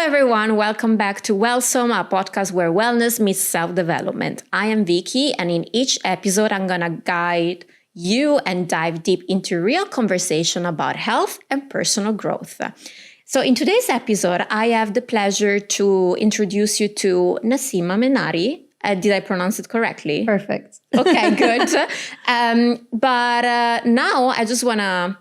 everyone. Welcome back to Wellsome, a podcast where wellness meets self-development. I am Viky, and in each episode, I'm going to guide you and dive deep into real conversation about health and personal growth. So in today's episode, I have the pleasure to introduce you to Nassima Menari. Did I pronounce it correctly? Perfect. Okay, good. But now I just want to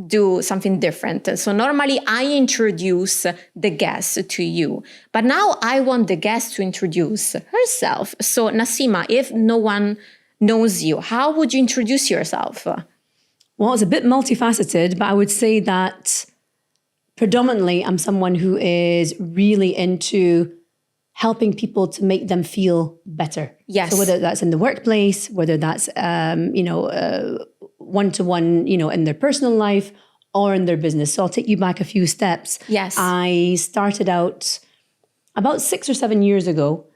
do something different. So normally I introduce the guest to you, but now I want the guest to introduce herself. So Nassima, if no one knows you, how would you introduce yourself? Well, it's a bit multifaceted, but I would say that predominantly I'm someone who is really into helping people to make them feel better. Yes. So whether that's in the workplace, whether that's, one-to-one, in their personal life or in their business. So I'll take you back a few steps. Yes. I started out about 6 or 7 years ago,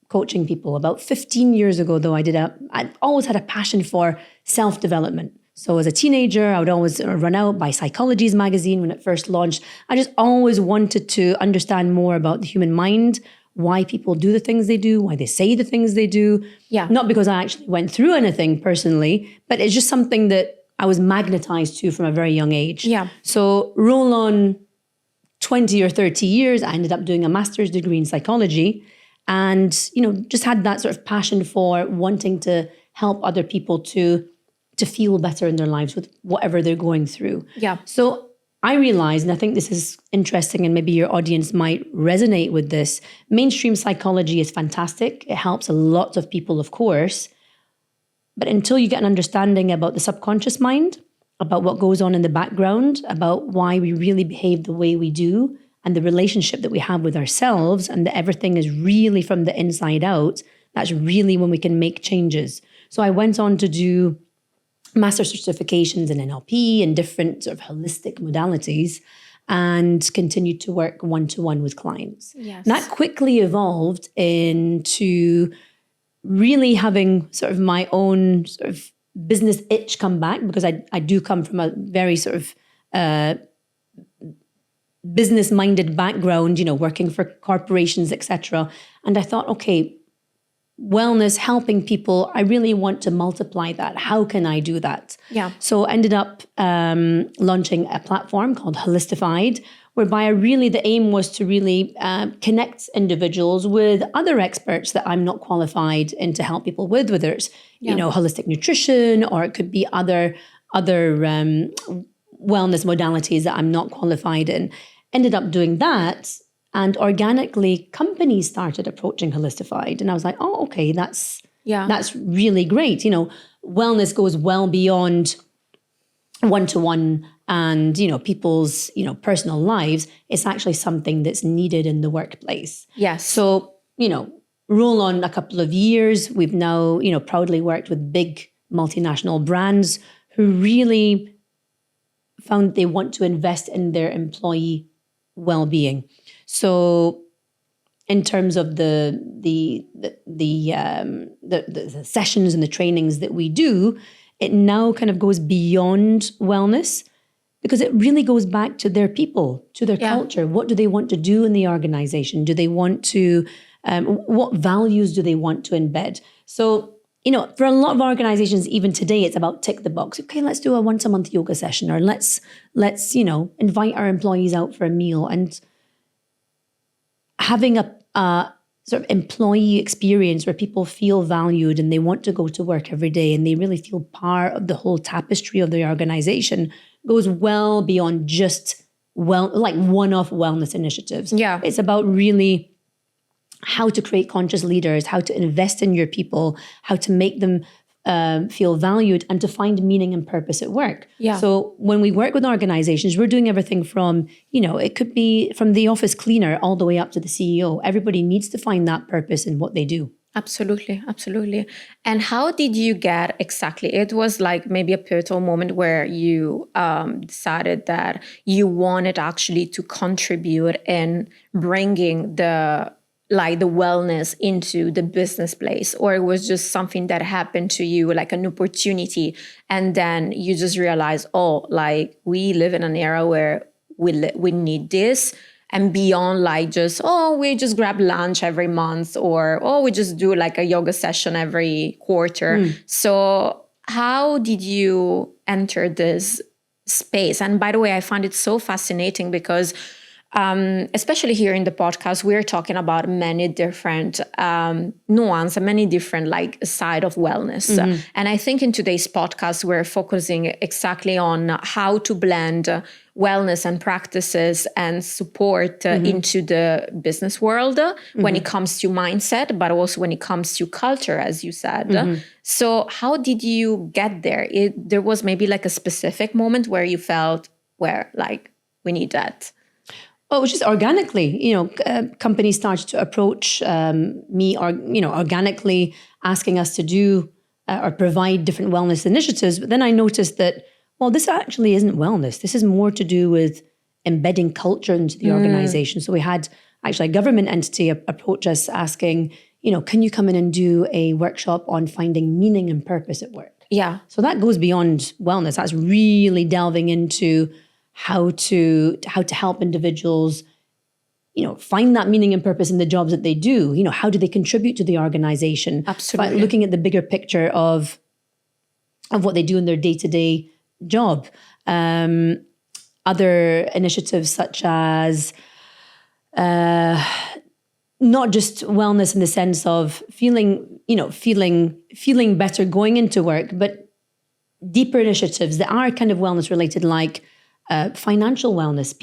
coaching people. About 15 years ago, though, I always had a passion for self-development. So as a teenager, I would always run out, buy Psychology's magazine when it first launched. I just always wanted to understand more about the human mind, why people do the things they do, why they say the things they do. Yeah. Not because I actually went through anything personally, but it's just something that I was magnetized to from a very young age. Yeah. So roll on 20 or 30 years, I ended up doing a master's degree in psychology and, just had that sort of passion for wanting to help other people to feel better in their lives with whatever they're going through. Yeah. So I realized, and I think this is interesting and maybe your audience might resonate with this, mainstream psychology is fantastic. It helps a lot of people, of course. But until you get an understanding about the subconscious mind, about what goes on in the background, about why we really behave the way we do, and the relationship that we have with ourselves, and that everything is really from the inside out, that's really when we can make changes. So I went on to do master certifications in NLP and different sort of holistic modalities and continued to work one-to-one with clients. Yes. And that quickly evolved into really having sort of my own sort of business itch come back, because I do come from a very sort of business-minded background, working for corporations, etc. And I thought, okay, wellness, helping people, I really want to multiply that. How can I do that? Yeah. So I ended up launching a platform called Holistified, whereby the aim was to really connect individuals with other experts that I'm not qualified in to help people with, whether it's, holistic nutrition, or it could be other wellness modalities that I'm not qualified in. Ended up doing that. And organically, companies started approaching Holistified. And I was like, oh, okay, that's really great. Wellness goes well beyond one-to-one and, people's, personal lives. It's actually something that's needed in the workplace. Yes. So, roll on a couple of years. We've now, proudly worked with big multinational brands who really found they want to invest in their employee well-being. So in terms of the sessions and the trainings that we do, it now kind of goes beyond wellness, because it really goes back to their people, to their culture. What do they want to do in the organization? Do they want to, what values do they want to embed? So, for a lot of organizations, even today, it's about tick the box. Okay, let's do a once-a-month yoga session, or let's invite our employees out for a meal. And having a sort of employee experience where people feel valued and they want to go to work every day and they really feel part of the whole tapestry of the organization goes well beyond just one-off wellness initiatives. Yeah. It's about really how to create conscious leaders, how to invest in your people, how to make them feel valued, and to find meaning and purpose at work. Yeah. So when we work with organizations, we're doing everything from, it could be from the office cleaner all the way up to the CEO. Everybody needs to find that purpose in what they do. Absolutely, absolutely. And how did you get exactly? It was like maybe a pivotal moment where you decided that you wanted actually to contribute in bringing the wellness into the business place, or it was just something that happened to you, like an opportunity, and then you just realize, we live in an era where we need this. and beyond like just, oh, we just grab lunch every month, or, oh, we just do like a yoga session every quarter. So how did you enter this space? And by the way, I find it so fascinating because especially here in the podcast, we're talking about many different nuance and many different like side of wellness. And I think in today's podcast, we're focusing exactly on how to blend wellness and practices and support into the business world when it comes to mindset, but also when it comes to culture, as you said. So how did you get there? There was maybe like a specific moment where you felt where like we need that. Well, it was just organically, companies started to approach me, or organically asking us to do or provide different wellness initiatives. But then I noticed that, well, this actually isn't wellness. This is more to do with embedding culture into the organization. So we had actually a government entity approach us asking, can you come in and do a workshop on finding meaning and purpose at work? Yeah. So that goes beyond wellness. That's really delving into how to help individuals, find that meaning and purpose in the jobs that they do. How do they contribute to the organization? Absolutely. By looking at the bigger picture of what they do in their day-to-day job. Other initiatives such as not just wellness in the sense of feeling better going into work, but deeper initiatives that are kind of wellness related, like financial wellness,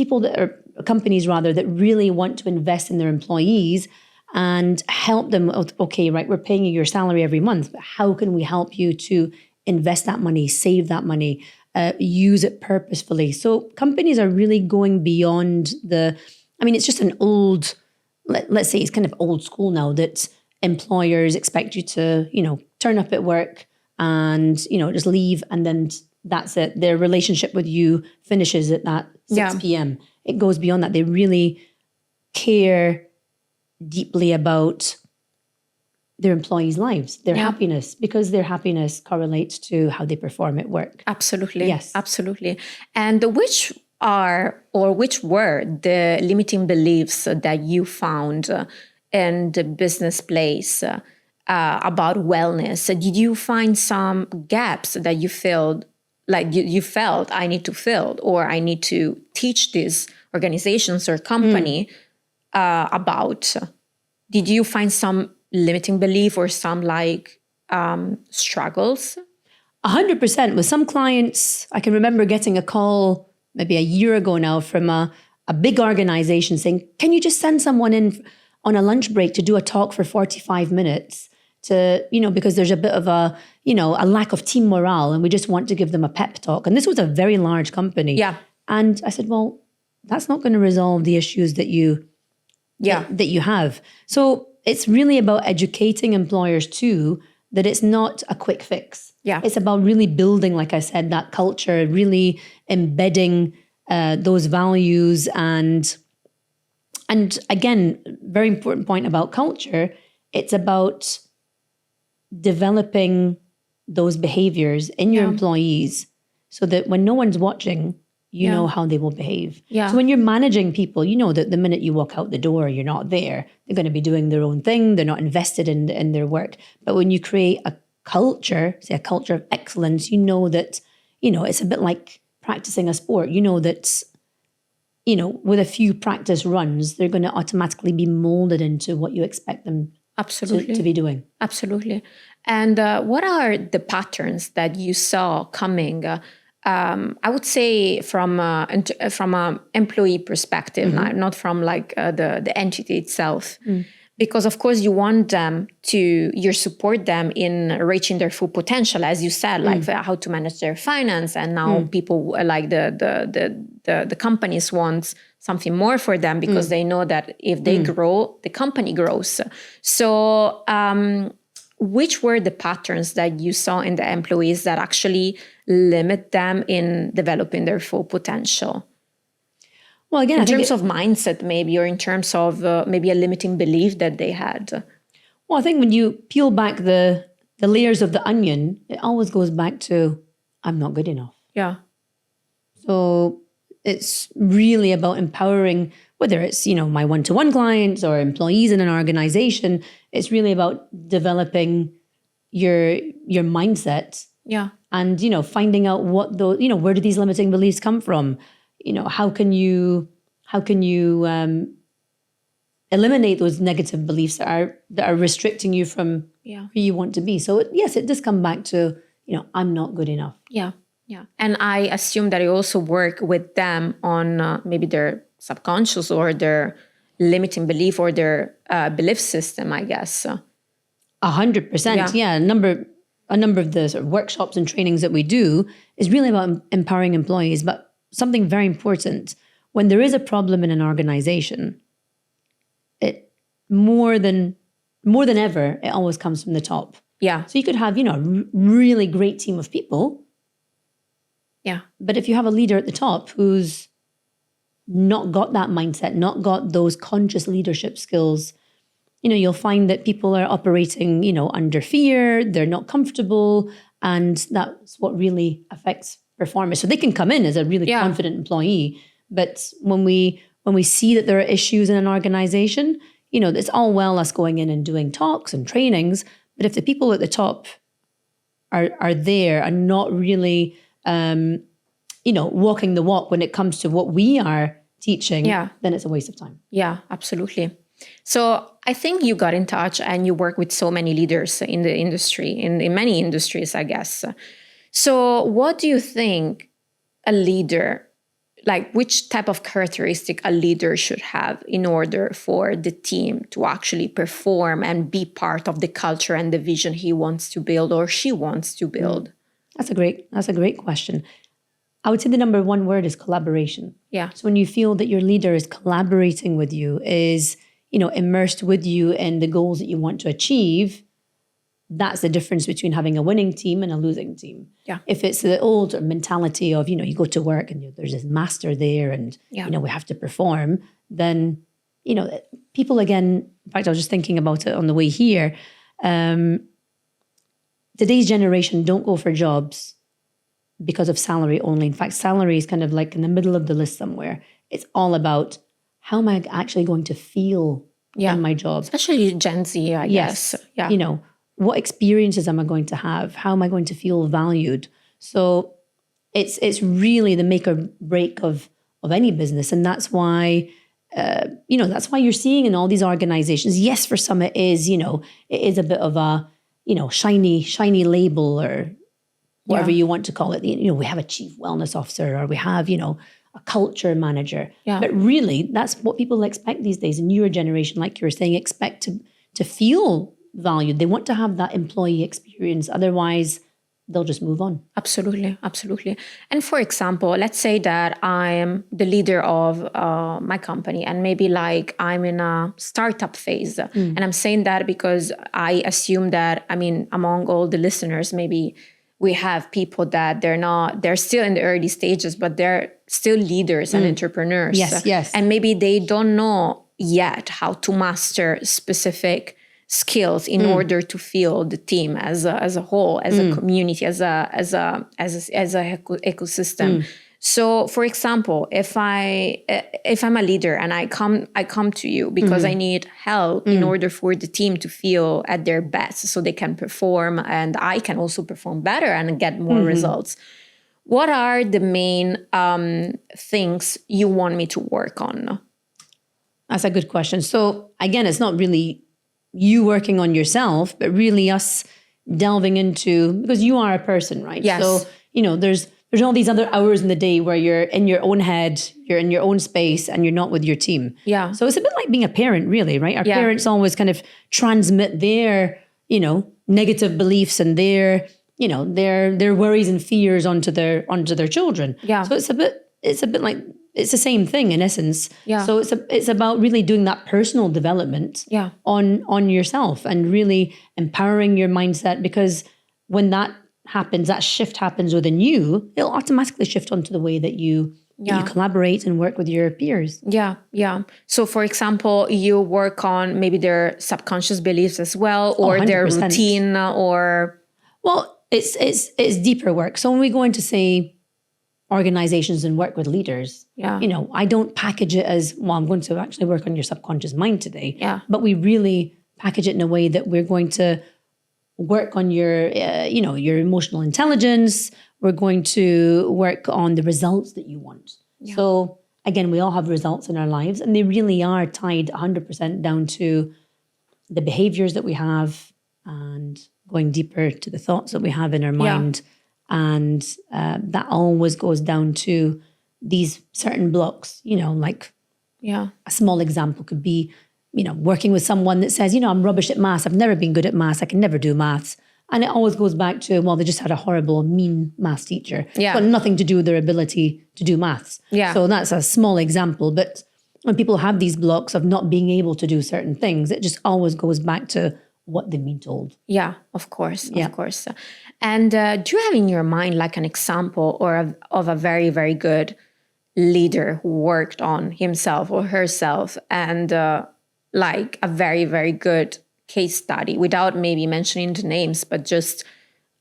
companies that really want to invest in their employees and help them. Okay, right, we're paying you your salary every month, but how can we help you to invest that money, save that money, use it purposefully? So companies are really going beyond it's just an old, let's say it's kind of old school now, that employers expect you to, turn up at work and, just leave, and then that's it. Their relationship with you finishes at that 6 p.m. It goes beyond that. They really care deeply about their employees' lives, their happiness, because their happiness correlates to how they perform at work. Absolutely. Yes. Absolutely. And which were the limiting beliefs that you found in the business place about wellness? Did you find some gaps that you filled? Like you felt I need to fill, or I need to teach these organizations or company about? Did you find some limiting belief or some struggles? 100%. With some clients, I can remember getting a call maybe a year ago now from a big organization saying, can you just send someone in on a lunch break to do a talk for 45 minutes? Because there's a bit of a lack of team morale, and we just want to give them a pep talk. And this was a very large company. Yeah. And I said, well, that's not going to resolve the issues that you have. So it's really about educating employers too, that it's not a quick fix. Yeah. It's about really building, like I said, that culture, really embedding those values. And again, very important point about culture, it's about developing those behaviors in your employees so that when no one's watching, you know how they will behave. Yeah. So when you're managing people, you know that the minute you walk out the door, you're not there. They're going to be doing their own thing. They're not invested in their work. But when you create a culture, say a culture of excellence, you know that, it's a bit like practicing a sport. You know that, with a few practice runs, they're going to automatically be molded into what you expect them to be doing. Absolutely. And what are the patterns that you saw coming? I would say from an employee perspective, not from the entity itself. Because of course you want them you support them in reaching their full potential, as you said, how to manage their finance. And now people like the companies want something more for them because they know that if they grow, the company grows. So which were the patterns that you saw in the employees that actually limit them in developing their full potential? Well, again, in terms of mindset, maybe, or in terms of maybe a limiting belief that they had. Well, I think when you peel back the layers of the onion, it always goes back to, I'm not good enough. Yeah. So it's really about empowering whether it's, my one-to-one clients or employees in an organization, it's really about developing your mindset Yeah. and, finding out what those, where do these limiting beliefs come from? How can you eliminate those negative beliefs that are restricting you from who you want to be? So yes, it does come back to, I'm not good enough. Yeah. Yeah. And I assume that you also work with them on maybe their subconscious or their limiting belief or their belief system, I guess. 100%. Yeah. A number of the sort of workshops and trainings that we do is really about empowering employees. But something very important, when there is a problem in an organization, it more than ever, it always comes from the top. Yeah. So you could have, a really great team of people. Yeah. But if you have a leader at the top who's not got that mindset, not got those conscious leadership skills, you'll find that people are operating, under fear, they're not comfortable, and that's what really affects performance. So they can come in as a really confident employee, but when we see that there are issues in an organization, it's all well us going in and doing talks and trainings, but if the people at the top are there and not really walking the walk when it comes to what we are teaching, then it's a waste of time. Yeah, absolutely. So I think you got in touch and you work with so many leaders in the industry, in many industries, I guess. So what do you think a leader, like which type of characteristic a leader should have in order for the team to actually perform and be part of the culture and the vision he wants to build or she wants to build? That's a great question. I would say the number one word is collaboration. Yeah. So when you feel that your leader is collaborating with you, is, immersed with you in the goals that you want to achieve, that's the difference between having a winning team and a losing team. Yeah. If it's the old mentality of, you go to work and there's this master there and, we have to perform, then, people again, in fact, I was just thinking about it on the way here. Today's generation don't go for jobs because of salary only. In fact, salary is kind of like in the middle of the list somewhere. It's all about how am I actually going to feel in my job? Especially Gen Z, I guess. Yeah. What experiences am I going to have? How am I going to feel valued? So it's really the make or break of any business. And that's why, that's why you're seeing in all these organizations, yes, for some it is, it is a bit of a, shiny label or whatever you want to call it. We have a chief wellness officer or we have, a culture manager. Yeah. But really, that's what people expect these days. In your generation, like you were saying, expect to feel valued. They want to have that employee experience. Otherwise, they'll just move on. Absolutely. Absolutely. And for example, let's say that I am the leader of my company and maybe like I'm in a startup phase. And I'm saying that because I assume that, among all the listeners, maybe we have people that they're still in the early stages, but they're still leaders and entrepreneurs. Yes. And maybe they don't know yet how to master specific skills in order to feel the team as a whole, as a community, as a ecosystem. So, for example, if I'm a leader and I come to you because I need help in order for the team to feel at their best, so they can perform and I can also perform better and get more results. What are the main things you want me to work on? That's a good question. So again, it's not really you working on yourself, but really us delving into, because you are a person, right? Yes. So, there's all these other hours in the day where you're in your own head, you're in your own space, and you're not with your team. Yeah. So it's a bit like being a parent, really, right? Our parents always kind of transmit their, negative beliefs and their worries and fears onto their children. Yeah. So it's a bit like, it's the same thing in essence. Yeah. So it's about really doing that personal development on yourself and really empowering your mindset, because when that happens, that shift happens within you, it'll automatically shift onto the way that you collaborate and work with your peers. Yeah. So for example, you work on maybe their subconscious beliefs as well, or their routine, or... Well, it's deeper work. So when we go into, say, organizations and work with leaders. Yeah. You know, I don't package it as, well, I'm going to actually work on your subconscious mind today. Yeah. But we really package it in a way that we're going to work on your, your emotional intelligence. We're going to work on the results that you want. Yeah. So again, we all have results in our lives, and they really are tied 100% down to the behaviors that we have and going deeper to the thoughts that we have in our mind. And that always goes down to these certain blocks, like a small example could be, working with someone that says, I'm rubbish at maths. I've never been good at maths. I can never do maths. And it always goes back to, well, they just had a horrible, mean maths teacher. Yeah. It's got nothing to do with their ability to do maths. Yeah. So that's a small example. But when people have these blocks of not being able to do certain things, it just always goes back to what they've been told. Yeah, of course, of course. And do you have in your mind like an example of a very, very good leader who worked on himself or herself and like a very, very good case study without maybe mentioning the names, but just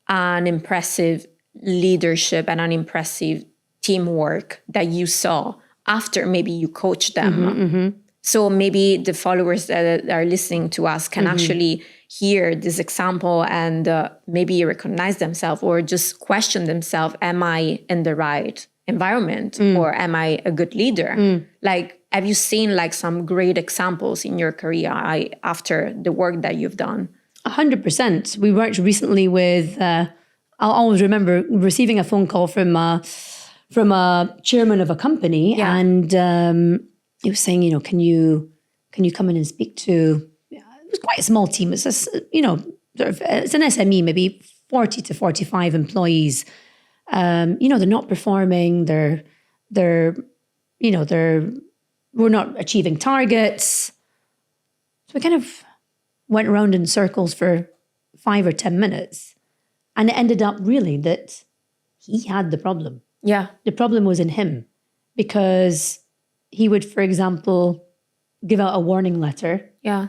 an impressive leadership and an impressive teamwork that you saw after maybe you coached them? So maybe the followers that are listening to us can actually hear this example and maybe recognize themselves or just question themselves, am I in the right environment or am I a good leader? Like, have you seen like some great examples in your career after the work that you've done? 100%. We worked recently with, I'll always remember receiving a phone call from a chairman of a company, and he was saying, can you come in and speak to, it was quite a small team. It's it's an SME, maybe 40 to 45 employees. They're not performing. We're not achieving targets. So we kind of went around in circles for 5 or 10 minutes. And it ended up really that he had the problem. Yeah. The problem was in him because he would, for example, give out a warning letter. Yeah.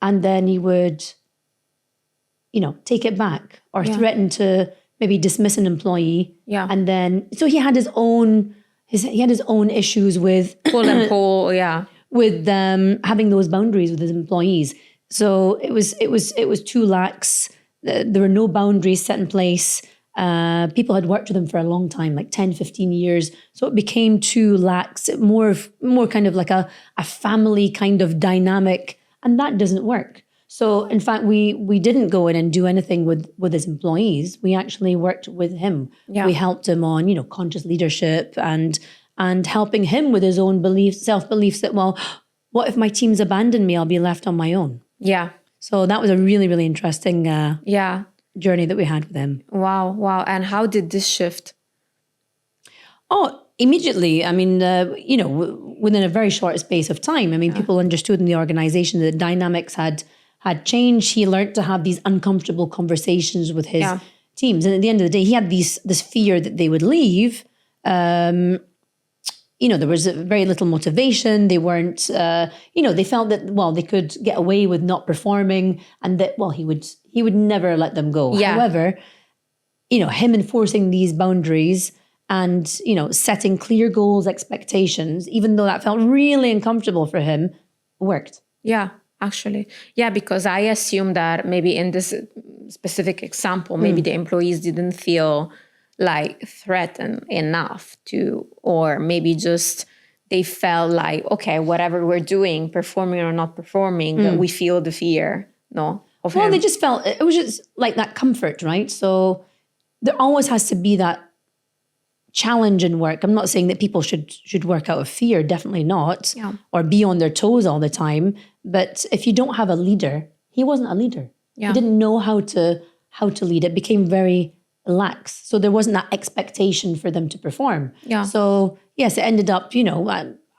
And then he would, take it back or threaten to maybe dismiss an employee. Yeah. And then, so he had his own issues with pull and pull. Yeah. with having those boundaries with his employees. So it was too lax. There were no boundaries set in place. People had worked with him for a long time, like 10, 15 years. So it became too lax, more kind of like a family kind of dynamic. And that doesn't work. So in fact, we didn't go in and do anything with his employees. We actually worked with him. Yeah. We helped him on, conscious leadership and helping him with his own beliefs, self-beliefs that, well, what if my team's abandoned me? I'll be left on my own. Yeah. So that was a really, really interesting journey that we had with him. Wow. And how did this shift? Oh, immediately. I mean, within a very short space of time. I mean, people understood in the organization that the dynamics had changed. He learned to have these uncomfortable conversations with his teams. And at the end of the day, he had this fear that they would leave. There was very little motivation. They weren't, they felt that, well, they could get away with not performing and that, well, he would never let them go. Yeah. However, him enforcing these boundaries and, setting clear goals, expectations, even though that felt really uncomfortable for him, worked. Yeah, actually. Yeah, because I assume that maybe in this specific example, maybe the employees didn't feel like threatened enough to, or maybe just they felt like, okay, whatever we're doing, performing or not performing, we feel the fear, of him. They just felt, it was just like that comfort, right? So there always has to be that challenge in work. I'm not saying that people should work out of fear, definitely not, or be on their toes all the time. But if you don't have a leader, he wasn't a leader. He didn't know how to lead. It became very lax. So there wasn't that expectation for them to perform. Yeah. So yes, it ended up,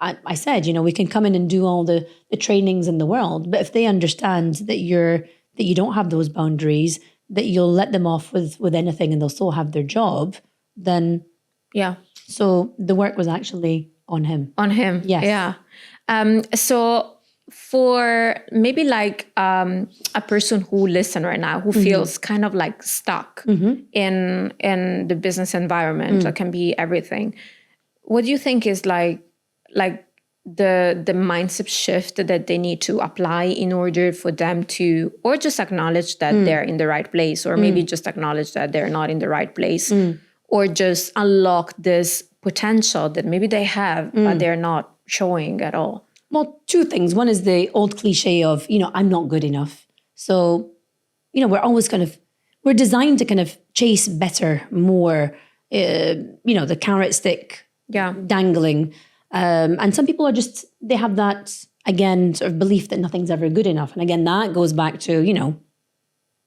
I said, we can come in and do all the trainings in the world, but if they understand that you don't have those boundaries, that you'll let them off with anything and they'll still have their job, then so the work was actually on him. On him. Yes. Yeah. So for maybe like a person who listen right now who feels kind of like stuck in the business environment, that can be everything. What do you think is like the mindset shift that they need to apply in order for them to, or just acknowledge that they're in the right place, or maybe just acknowledge that they're not in the right place, or just unlock this potential that maybe they have, but they're not showing at all? Well, two things. One is the old cliche of, I'm not good enough. So, we're always we're designed to kind of chase better, more, the carrot stick dangling. And some people they have that, again, sort of belief that nothing's ever good enough. And again, that goes back to,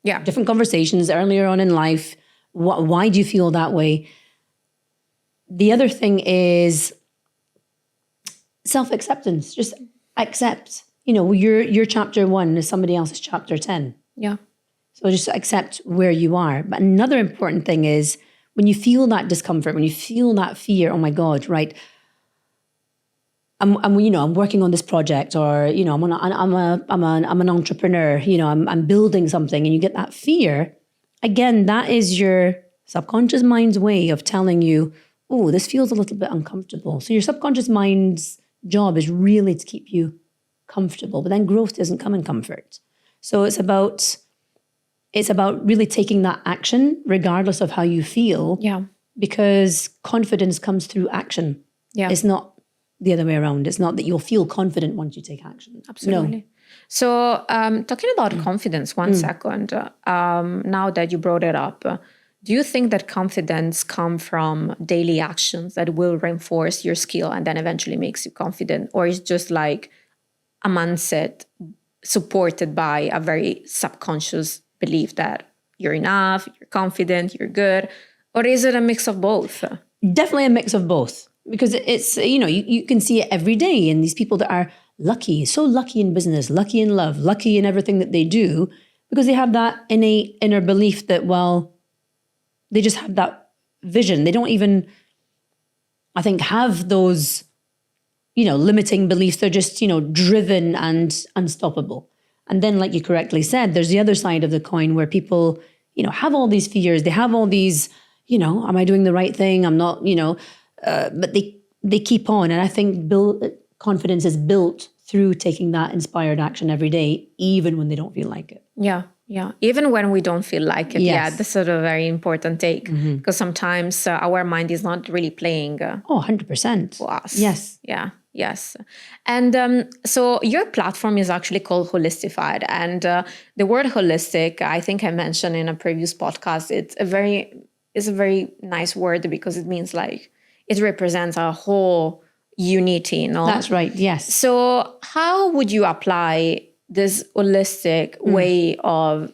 different conversations earlier on in life. Why do you feel that way? The other thing is self-acceptance. Just accept, your chapter 1 is somebody else's chapter 10. Yeah. So just accept where you are. But another important thing is when you feel that discomfort, when you feel that fear, oh my God, right? I'm working on this project, or, I'm an entrepreneur, I'm building something, and you get that fear. Again, that is your subconscious mind's way of telling you, oh, this feels a little bit uncomfortable. So your subconscious mind's job is really to keep you comfortable, but then growth doesn't come in comfort. So it's about really taking that action regardless of how you feel. Yeah. Because confidence comes through action. Yeah. It's not the other way around. It's not that you'll feel confident once you take action. Absolutely. No. So talking about confidence, one second, now that you brought it up, do you think that confidence comes from daily actions that will reinforce your skill and then eventually makes you confident? Or is just like a mindset supported by a very subconscious belief that you're enough, you're confident, you're good? Or is it a mix of both? Definitely a mix of both. Because it's, you can see it every day in these people that are lucky, so lucky in business, lucky in love, lucky in everything that they do, because they have that innate inner belief that, well, they just have that vision. They don't even, I think, have those, limiting beliefs. They're just, driven and unstoppable. And then, like you correctly said, there's the other side of the coin where people, have all these fears. They have all these, am I doing the right thing? I'm not, but they keep on. And I think confidence is built through taking that inspired action every day, even when they don't feel like it. Yeah. Yeah. Even when we don't feel like it. Yes. Yeah. That's sort of a very important take, because sometimes our mind is not really playing 100% for us. Yes. Yeah. Yes. And so your platform is actually called Holistified. And the word holistic, I think I mentioned in a previous podcast, it's a very nice word because it means like it represents a whole unity. No? That's right. Yes. So how would you apply this holistic way of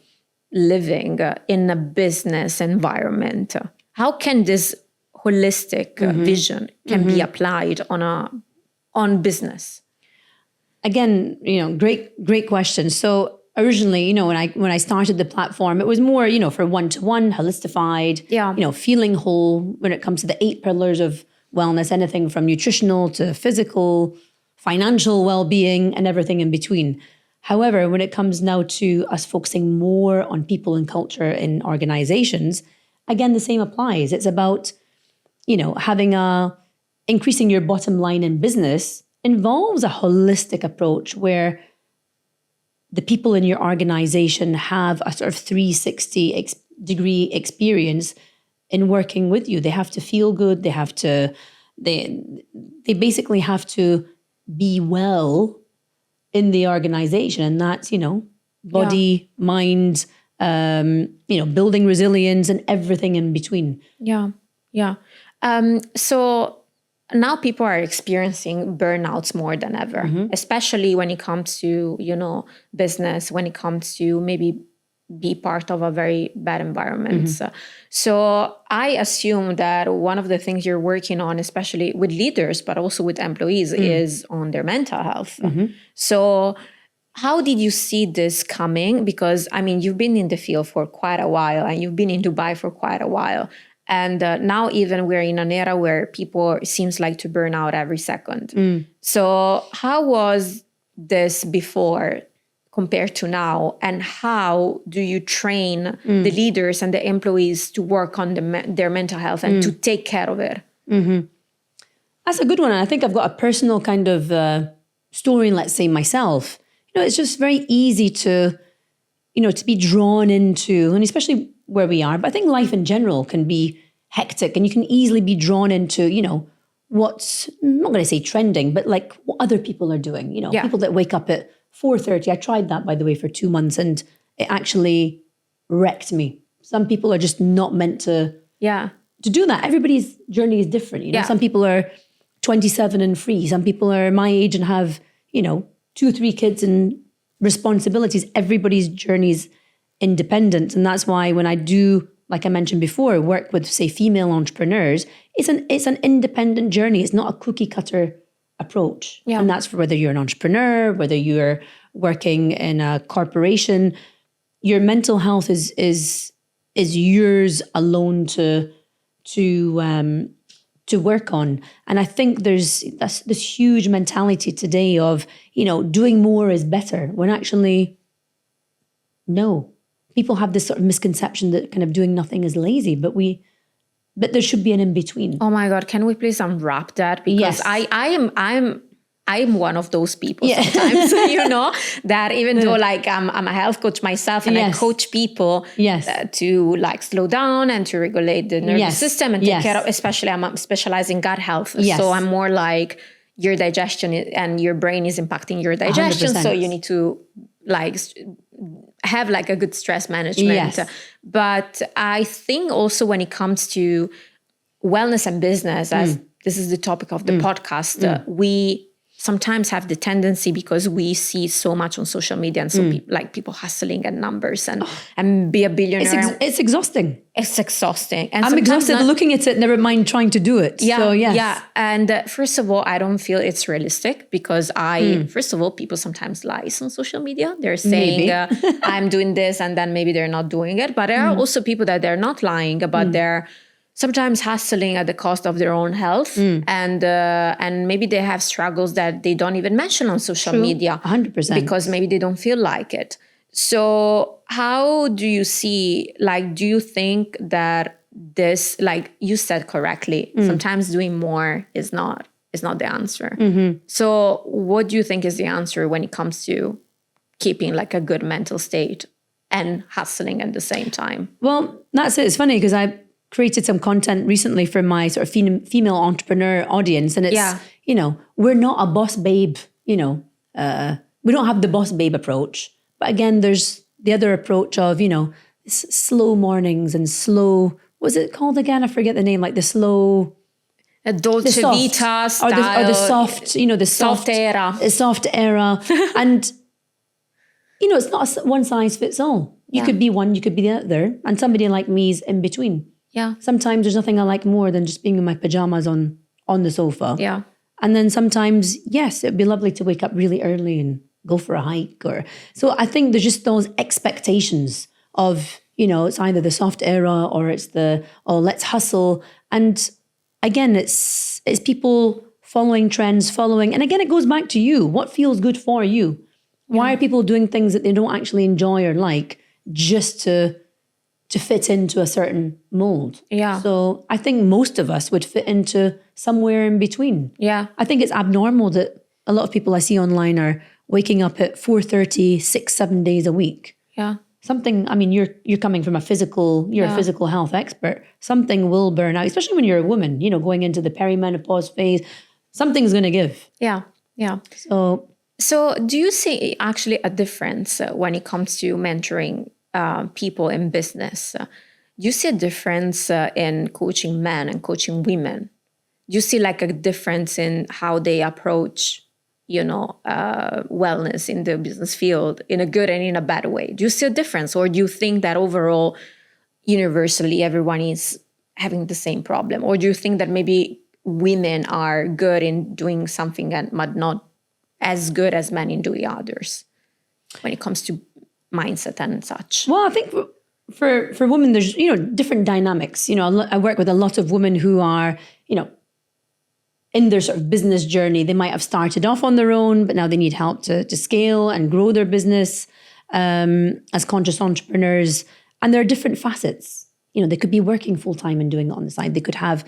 living in a business environment? How can this holistic vision can be applied on business? Again, great question. So originally, when I started the platform, it was more, for one-to-one, holistified, feeling whole when it comes to the 8 pillars of wellness, anything from nutritional to physical, financial well-being, and everything in between. However, when it comes now to us focusing more on people and culture in organizations, again, the same applies. It's about, increasing your bottom line in business involves a holistic approach where the people in your organization have a sort of 360-degree experience in working with you. They have to feel good. They basically have to be well in the organization. And that's, body, mind, building resilience and everything in between. Yeah. Yeah. So now people are experiencing burnouts more than ever, especially when it comes to, business, when it comes to maybe be part of a very bad environment. So I assume that one of the things you're working on, especially with leaders, but also with employees, is on their mental health. So how did you see this coming? Because, you've been in the field for quite a while and you've been in Dubai for quite a while. And now even we're in an era where people seems like to burn out every second. So how was this before compared to now, and how do you train the leaders and the employees to work on their mental health and to take care of it? That's a good one. And I think I've got a personal kind of story, let's say, myself. It's just very easy to, to be drawn into, and especially where we are, but I think life in general can be hectic, and you can easily be drawn into, what's, I'm not going to say trending, but like what other people are doing, people that wake up at 4:30. I tried that, by the way, for 2 months, and it actually wrecked me. Some people are just not meant to do that. Everybody's journey is different. Some people are 27 and free. Some people are my age and have, 2 or 3 kids and responsibilities. Everybody's journey is independent. And that's why when I do, like I mentioned before, work with, say, female entrepreneurs, it's an independent journey. It's not a cookie cutter approach. Yeah. And that's for whether you're an entrepreneur, whether you're working in a corporation. Your mental health is yours alone to work on. And I think there's this huge mentality today of, doing more is better, when actually, no. People have this sort of misconception that kind of doing nothing is lazy, but there should be an in-between. Oh my God, can we please unwrap that? Because I'm one of those people sometimes, that even though like I'm a health coach myself, and I coach people to like slow down and to regulate the nervous system and take care of, especially I'm specialized in gut health. So I'm more like your digestion and your brain is impacting your digestion. 100%. So you need to like have like a good stress management. Yes. But I think also when it comes to wellness and business, as this is the topic of the podcast, we sometimes have the tendency, because we see so much on social media and so people hustling and numbers and be a billionaire. It's exhausting. It's exhausting. And I'm exhausted looking at it, never mind trying to do it. Yeah, so, yes. Yeah. And first of all, I don't feel it's realistic, because first of all, people sometimes lie on social media. They're saying, I'm doing this, and then maybe they're not doing it. But there are also people that they're not lying, but they're sometimes hustling at the cost of their own health. And maybe they have struggles that they don't even mention on social media. 100%. Because maybe they don't feel like it. So how do you see, like, do you think that this, like you said correctly, sometimes doing more is not the answer. So what do you think is the answer when it comes to keeping like a good mental state and hustling at the same time? Well, that's it. It's funny because I created some content recently for my sort of female entrepreneur audience. And it's, we're not a boss babe, we don't have the boss babe approach. But again, there's the other approach of, slow mornings and slow, what's it called again? I forget the name, like the slow... A Dolce Vita style. Or the soft, the soft era. Soft era. And, it's not a one size fits all. You could be one, you could be the other. And somebody like me is in between. Yeah. Sometimes there's nothing I like more than just being in my pajamas on the sofa. Yeah. And then sometimes, yes, it'd be lovely to wake up really early and go for a hike. So I think there's just those expectations of, it's either the soft era or it's let's hustle. And again, it's people following trends, and again, it goes back to you. What feels good for you? Why are people doing things that they don't actually enjoy or like just to fit into a certain mold? Yeah. So I think most of us would fit into somewhere in between. Yeah. I think it's abnormal that a lot of people I see online are waking up at 4:30, 6-7 days a week. Yeah. Something, I mean, you're coming from a physical health expert. Something will burn out, especially when you're a woman, going into the perimenopause phase. Something's going to give. Yeah. Yeah. So do you see actually a difference when it comes to mentoring people in business? Do you see a difference in coaching men and coaching women? Do you see like a difference in how they approach, wellness in the business field in a good and in a bad way? Do you see a difference, or do you think that overall, universally, everyone is having the same problem? Or do you think that maybe women are good in doing something but not as good as men in doing others when it comes to mindset and such? Well, I think for women, there's, different dynamics. I work with a lot of women who are, in their sort of business journey, they might have started off on their own, but now they need help to scale and grow their business as conscious entrepreneurs. And there are different facets. They could be working full-time and doing it on the side. They could have,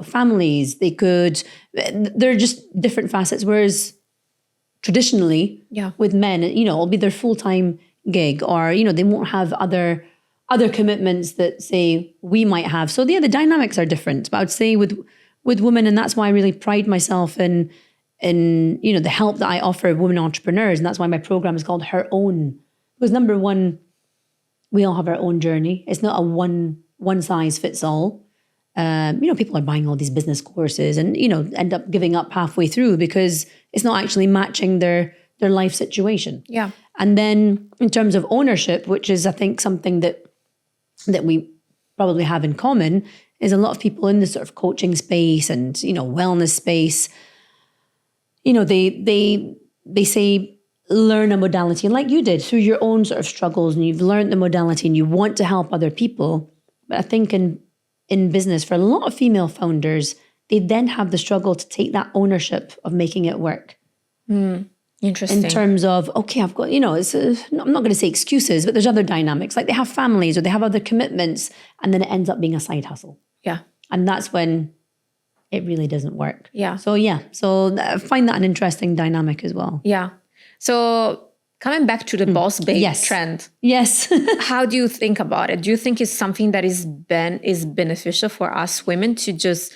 families. There are just different facets. Whereas traditionally with men, it'll be their full-time gig, or, they won't have other commitments that, say, we might have. So the dynamics are different. But I would say with women, and that's why I really pride myself in the help that I offer women entrepreneurs. And that's why my program is called Her Own. Because number one, we all have our own journey. It's not a one size fits all. People are buying all these business courses and, end up giving up halfway through because it's not actually matching their life situation. Yeah. And then in terms of ownership, which is, I think, something that we probably have in common, is a lot of people in the sort of coaching space and, wellness space, they say, learn a modality, and like you did through your own sort of struggles, and you've learned the modality and you want to help other people. But I think in business, for a lot of female founders, they then have the struggle to take that ownership of making it work. Interesting. In terms of, okay, I've got, I'm not going to say excuses, but there's other dynamics. Like they have families or they have other commitments, and then it ends up being a side hustle. Yeah. And that's when it really doesn't work. Yeah. So I find that an interesting dynamic as well. Yeah. So coming back to the boss babe trend. Yes. How do you think about it? Do you think it's something that is beneficial for us women to just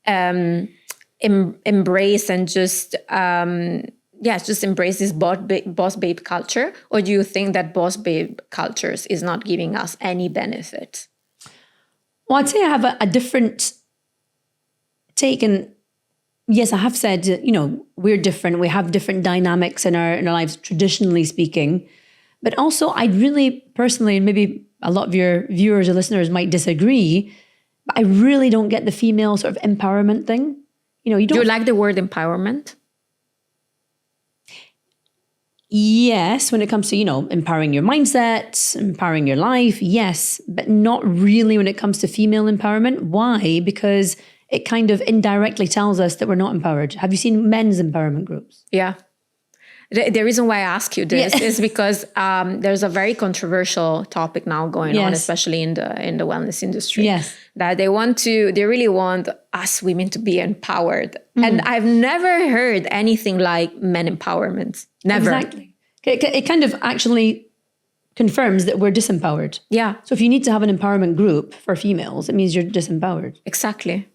embrace and just embrace this boss babe culture? Or do you think that boss babe cultures is not giving us any benefit? Well, I'd say I have a different take. And yes, I have said, we're different. We have different dynamics in our lives, traditionally speaking. But also, I'd really personally, and maybe a lot of your viewers or listeners might disagree, but I really don't get the female sort of empowerment thing. Do you like the word empowerment? Yes, when it comes to, empowering your mindset, empowering your life, yes, but not really when it comes to female empowerment. Why? Because it kind of indirectly tells us that we're not empowered. Have you seen men's empowerment groups? Yeah. The reason why I ask you this is because there's a very controversial topic now going on, especially in the wellness industry. Yes. That they really want us women to be empowered. And I've never heard anything like men empowerment. Never. Exactly. It kind of actually confirms that we're disempowered. Yeah. So if you need to have an empowerment group for females, it means you're disempowered. Exactly.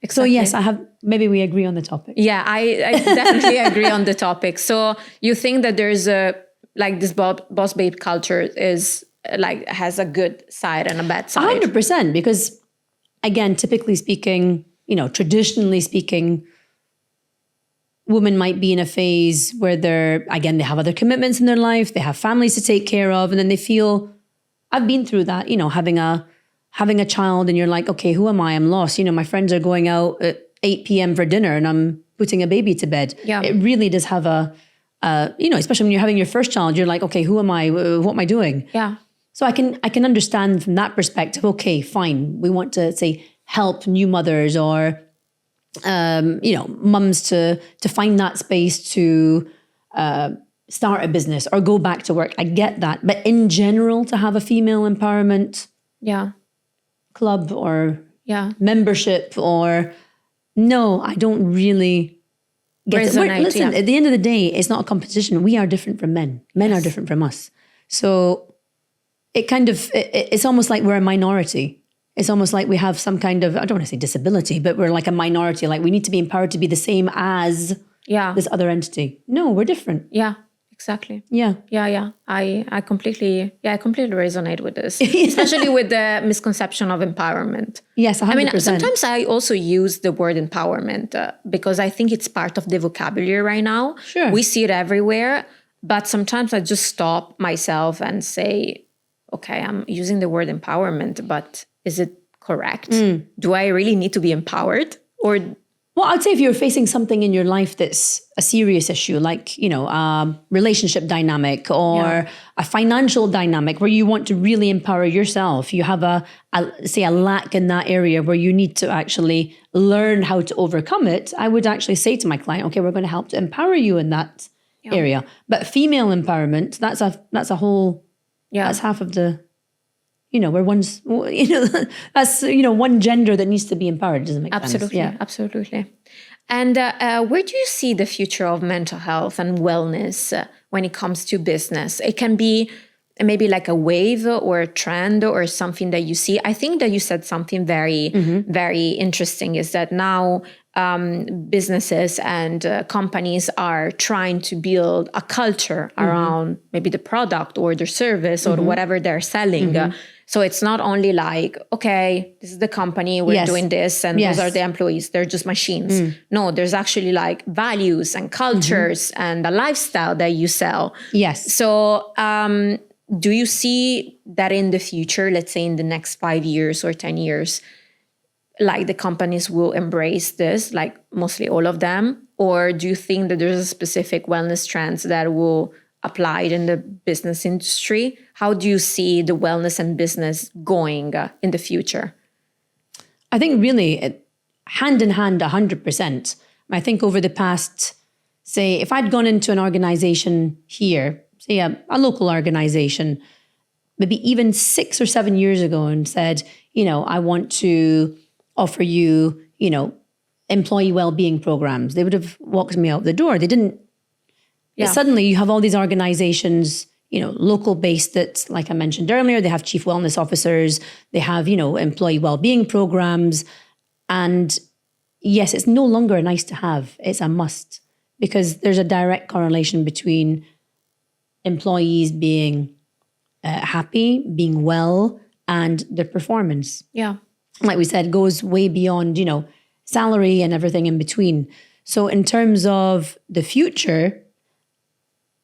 So yes, maybe we agree on the topic. Yeah, I definitely agree on the topic. So you think that there's this boss babe culture is has a good side and a bad side? 100%, because again, typically speaking, traditionally speaking, women might be in a phase where they have other commitments in their life, they have families to take care of, and then they feel, I've been through that, having a child and you're like, okay, who am I? I'm lost. My friends are going out at 8 p.m. for dinner and I'm putting a baby to bed. Yeah. It really does have especially when you're having your first child, you're like, okay, who am I? What am I doing? Yeah. So I can understand from that perspective, okay, fine. We want to, say, help new mothers or, mums to find that space to start a business or go back to work. I get that. But in general, to have a female empowerment club or membership, or no, I don't really get it. Listen, at the end of the day, it's not a competition. We are different from men. Men are different from us. So it kind of, it's almost like we're a minority. It's almost like we have some kind of, I don't want to say disability, but we're like a minority. Like we need to be empowered to be the same as this other entity. No, we're different. Yeah. Exactly. Yeah. I completely resonate with this, especially with the misconception of empowerment. Yes, 100%. I mean, sometimes I also use the word empowerment because I think it's part of the vocabulary right now. Sure. We see it everywhere, but sometimes I just stop myself and say, okay, I'm using the word empowerment, but is it correct? Do I really need to be empowered? Or Well, I'd say if you're facing something in your life that's a serious issue, like, a relationship dynamic or a financial dynamic where you want to really empower yourself, you have a lack in that area where you need to actually learn how to overcome it, I would actually say to my client, okay, we're going to help to empower you in that area. But female empowerment, that's a whole, that's half of the, where one's, that's, one gender that needs to be empowered. Doesn't make sense. Yeah. Absolutely. And where do you see the future of mental health and wellness when it comes to business? It can be maybe like a wave or a trend or something that you see. I think that you said something very, very interesting is that now businesses and companies are trying to build a culture around maybe the product or their service or whatever they're selling. So it's not only like, okay, this is the company, we're doing this, and those are the employees, they're just machines. No, there's actually like values and cultures and a lifestyle that you sell. Yes. So do you see that in the future, let's say in the next 5 years or 10 years, like the companies will embrace this, like mostly all of them? Or do you think that there's a specific wellness trends that will apply in the business industry? How do you see the wellness and business going in the future? I think really hand in hand, 100%. I think over the past, say, if I'd gone into an organization here, say a local organization, maybe even 6 or 7 years ago and said, I want to offer you, employee well-being programs, they would have walked me out the door. They didn't. Suddenly you have all these organizations, local based that, like I mentioned earlier, they have chief wellness officers, they have, employee well-being programs. And yes, it's no longer a nice to have, it's a must, because there's a direct correlation between employees being happy, being well, and their performance. Yeah. Like we said, goes way beyond, salary and everything in between. So in terms of the future,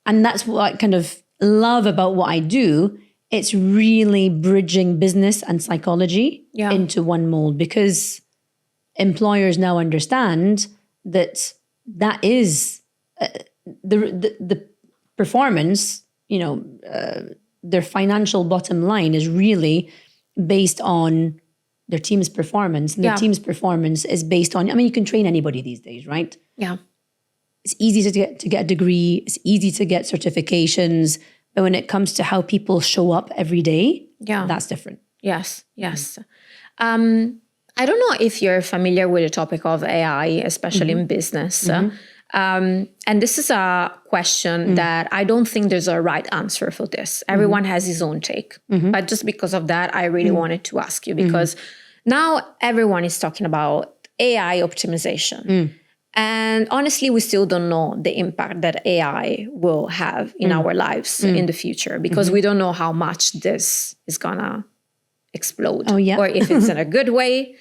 and that's what I kind of love about what I do, it's really bridging business and psychology into one mold, because employers now understand that is the performance, their financial bottom line is really based on their team's performance. And their team's performance is based on, you can train anybody these days, right? Yeah. It's easy to get a degree. It's easy to get certifications. But when it comes to how people show up every day, that's different. Yes. I don't know if you're familiar with the topic of AI, especially in business. And this is a question that I don't think there's a right answer for this. Everyone has his own take. But just because of that, I really wanted to ask you, because now everyone is talking about AI optimization. And honestly, we still don't know the impact that AI will have in our lives in the future, because we don't know how much this is gonna explode, or if it's in a good way.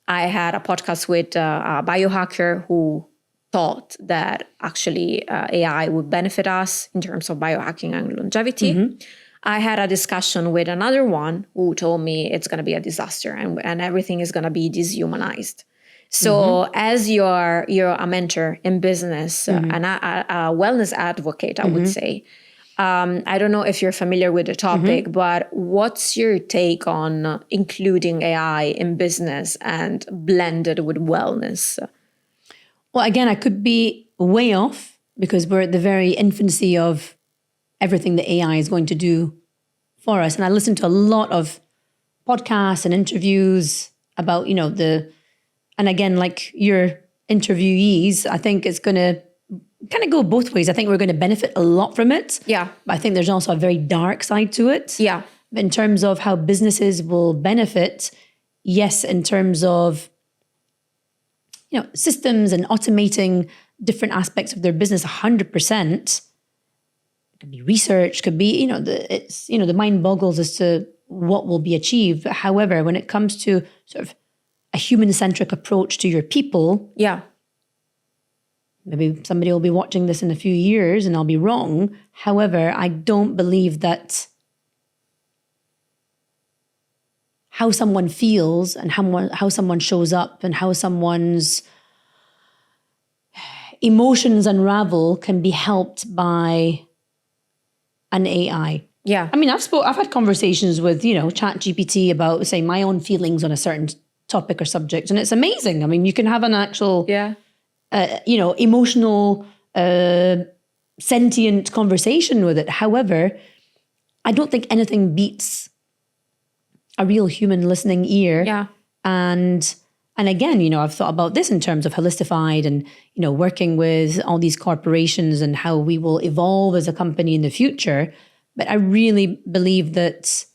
I had a podcast with a biohacker who thought that actually AI would benefit us in terms of biohacking and longevity. I had a discussion with another one who told me it's going to be a disaster and everything is going to be dehumanized. So as you're a mentor in business and a wellness advocate, I would say, I don't know if you're familiar with the topic, but what's your take on including AI in business and blended with wellness? Well, again, I could be way off, because we're at the very infancy of everything that AI is going to do for us. And I listen to a lot of podcasts and interviews about, and again, like your interviewees, I think it's going to kind of go both ways. I think we're going to benefit a lot from it. Yeah. But I think there's also a very dark side to it. Yeah. In terms of how businesses will benefit, yes, in terms of systems and automating different aspects of their business, 100%. Could be research, could be, the mind boggles as to what will be achieved. But however, when it comes to sort of a human-centric approach to your people, maybe somebody will be watching this in a few years and I'll be wrong. However, I don't believe that how someone feels and how someone shows up and how someone's emotions unravel can be helped by an AI. Yeah. I mean, I've had conversations with, ChatGPT about, say, my own feelings on a certain topic or subject, and it's amazing. I mean, you can have an actual, emotional, sentient conversation with it. However, I don't think anything beats a real human listening ear. Yeah. And again, I've thought about this in terms of Holistified and, working with all these corporations and how we will evolve as a company in the future. But I really believe that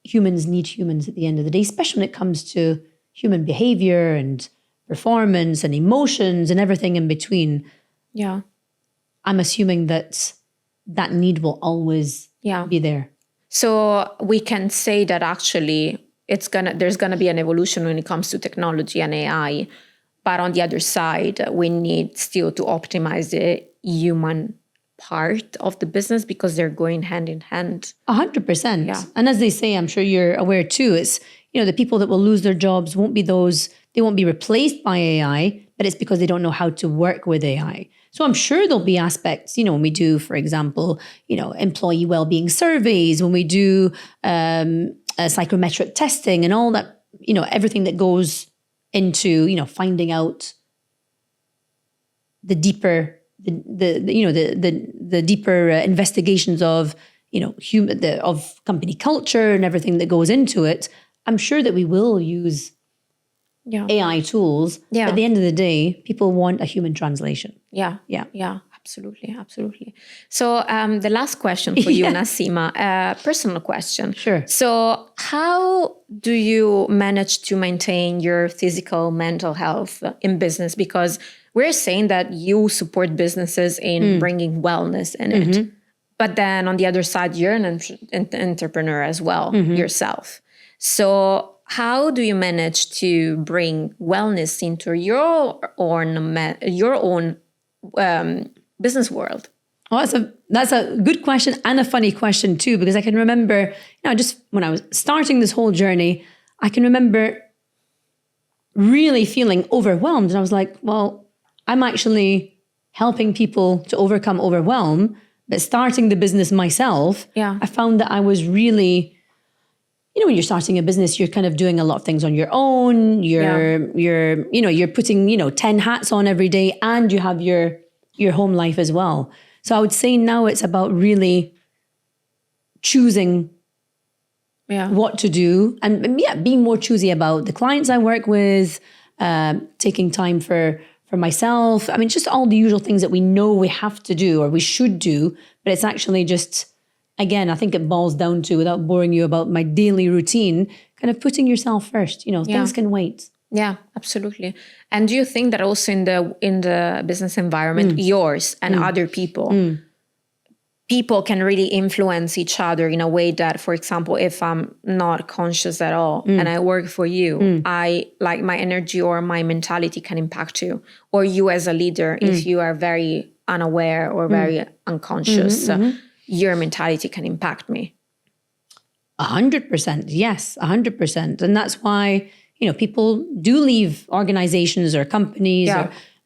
humans need humans at the end of the day, especially when it comes to human behavior and performance and emotions and everything in between. Yeah. I'm assuming that need will always be there. So we can say that actually there's gonna be an evolution when it comes to technology and AI. But on the other side, we need still to optimize the human part of the business because they're going hand in hand. 100%. Yeah. And as they say, I'm sure you're aware too, it's, the people that will lose their jobs won't be replaced by AI, but it's because they don't know how to work with AI. So I'm sure there'll be aspects, when we do, for example, employee well-being surveys, when we do psychometric testing and all that, everything that goes into, finding out the deeper, the deeper investigations of, of company culture and everything that goes into it. I'm sure that we will use AI tools. Yeah. But at the end of the day, people want a human translation. Yeah. Absolutely. So the last question for you, Nassima, personal question. Sure. So how do you manage to maintain your physical, mental health in business? Because we're saying that you support businesses in bringing wellness in it. But then on the other side, you're an entrepreneur as well yourself. So how do you manage to bring wellness into your own business world? Oh, that's a good question and a funny question too, because I can remember, just when I was starting this whole journey, I can remember really feeling overwhelmed. And I was like, well, I'm actually helping people to overcome overwhelm, but starting the business myself, I found that I was really, when you're starting a business, you're kind of doing a lot of things on your own. You're putting, 10 hats on every day, and you have your home life as well. So I would say now it's about really choosing what to do and being more choosy about the clients I work with, taking time for myself. I mean, just all the usual things that we know we have to do or we should do, but it's actually just, again, I think it boils down to, without boring you about my daily routine, kind of putting yourself first. Things can wait. Yeah, absolutely. And do you think that also in the business environment, yours and other people, people can really influence each other in a way that, for example, if I'm not conscious at all and I work for you, I like my energy or my mentality can impact you, or you as a leader, if you are very unaware or very unconscious, your mentality can impact me. 100%. Yes, 100%. And that's why, people do leave organizations or companies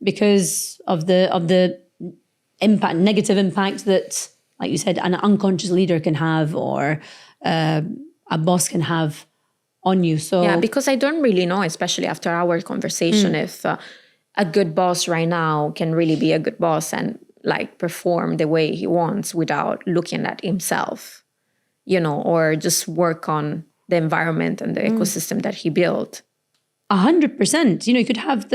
because of the impact, negative impact that, like you said, an unconscious leader can have, or a boss can have on you. So because I don't really know, especially after our conversation, if a good boss right now can really be a good boss and like perform the way he wants without looking at himself, or just work on the environment and the ecosystem that he built. 100%. You could have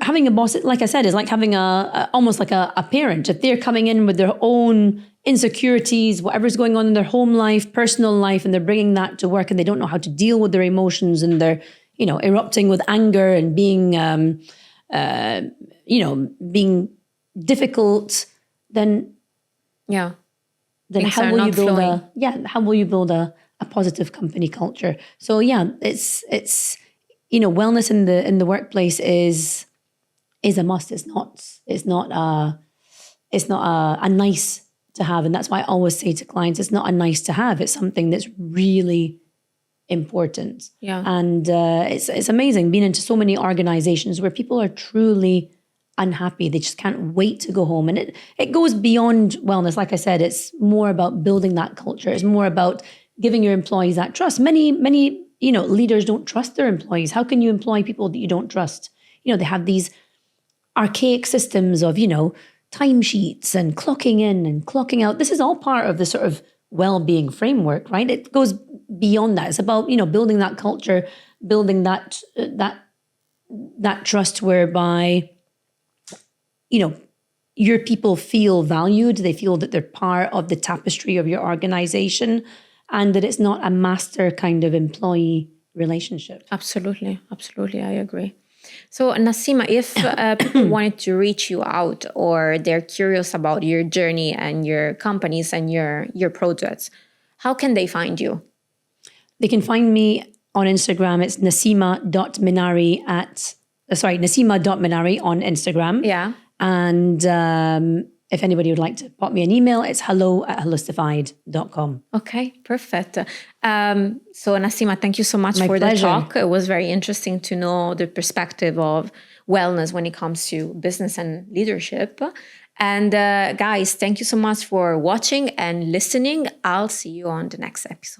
having a boss, like I said, is like having almost like a parent. If they're coming in with their own insecurities, whatever's going on in their home life, personal life, and they're bringing that to work, and they don't know how to deal with their emotions, and they're, erupting with anger and being, being difficult, then how will you build a positive company culture? So it's wellness in the workplace is a must. It's not a nice to have, and that's why I always say to clients, it's not a nice to have. It's something that's really important. Yeah. And it's amazing being into so many organizations where people are truly unhappy. They just can't wait to go home. And it goes beyond wellness. Like I said, it's more about building that culture. It's more about giving your employees that trust. Many, leaders don't trust their employees. How can you employ people that you don't trust? They have these archaic systems of, timesheets and clocking in and clocking out. This is all part of the sort of well-being framework, right? It goes beyond that. It's about, building that culture, building that trust whereby, your people feel valued. They feel that they're part of the tapestry of your organization and that it's not a master kind of employee relationship. Absolutely. Absolutely. I agree. So, Nassima, if people wanted to reach you out or they're curious about your journey and your companies and your projects, how can they find you? They can find me on Instagram. It's nassima.menari nassima.menari on Instagram. Yeah. And if anybody would like to pop me an email, it's hello@holistified.com. Okay, perfect. So Nassima, thank you so much for pleasure. the talk. It was very interesting to know the perspective of wellness when it comes to business and leadership. And guys, thank you so much for watching and listening. I'll see you on the next episode.